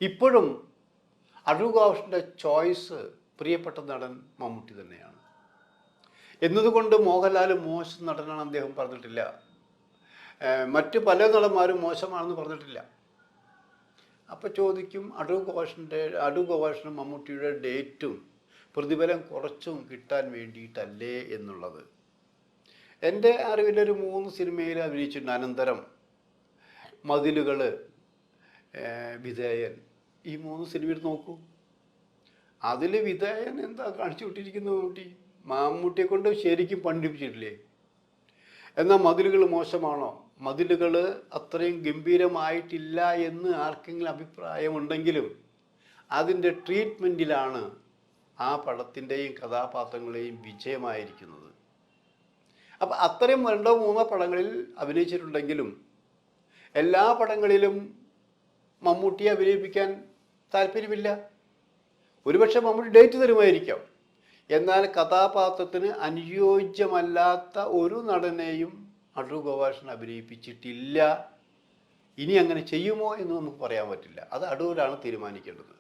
ഇപ്പോഴും അടൂർ ഗോപാലകൃഷ്ണൻ്റെ ചോയ്സ് പ്രിയപ്പെട്ട നടൻ മമ്മൂട്ടി തന്നെയാണ്. എന്നതുകൊണ്ട് മോഹൻലാൽ മോശം നടനാണ് അദ്ദേഹം പറഞ്ഞിട്ടില്ല. മറ്റ് പല നടന്മാരും മോശമാണെന്ന് പറഞ്ഞിട്ടില്ല. അപ്പോൾ ചോദിക്കും, അടൂർ ഗോപാലകൃഷ്ണനും മമ്മൂട്ടിയുടെ ഡേറ്റും പ്രതിഫലം കുറച്ചും കിട്ടാൻ വേണ്ടിയിട്ടല്ലേ എന്നുള്ളത്. എൻ്റെ അറിവിലൊരു 3 സിനിമയിൽ അഭിനയിച്ചിട്ടുണ്ട്. അനന്തരം, മതിലുകൾ, വിധേയൻ. ഈ 3 സിനിമയിൽ നോക്കൂ. അതിൽ വിധേയൻ എന്താ കാണിച്ചു വിട്ടിരിക്കുന്നത്? മമ്മൂട്ടിയെ കൊണ്ട് ശരിക്കും പഠിപ്പിച്ചിട്ടില്ലേ? എന്നാൽ മതിലുകൾ മോശമാണോ? മതിലുകൾ അത്രയും ഗംഭീരമായിട്ടില്ല എന്ന് ആർക്കെങ്കിലും അഭിപ്രായമുണ്ടെങ്കിലും അതിൻ്റെ ട്രീറ്റ്മെൻറ്റിലാണ് ആ പടത്തിൻ്റെയും കഥാപാത്രങ്ങളെയും വിജയമായിരിക്കുന്നത്. അപ്പം അത്രയും 2-3 പടങ്ങളിൽ അഭിനയിച്ചിട്ടുണ്ടെങ്കിലും എല്ലാ പടങ്ങളിലും മമ്മൂട്ടിയെ അഭിനയിപ്പിക്കാൻ താല്പര്യമില്ല. ഒരുപക്ഷെ മമ്മൂട്ടി ഡേറ്റ് തരുമായിരിക്കാം. എന്നാൽ കഥാപാത്രത്തിന് അനുയോജ്യമല്ലാത്ത ഒരു നടനെയും അടൂർ ഗോപാലകൃഷ്ണൻ അഭിനയിപ്പിച്ചിട്ടില്ല. ഇനി അങ്ങനെ ചെയ്യുമോ എന്ന് നമുക്ക് പറയാൻ പറ്റില്ല. അത് അടൂരാണ് തീരുമാനിക്കേണ്ടത്.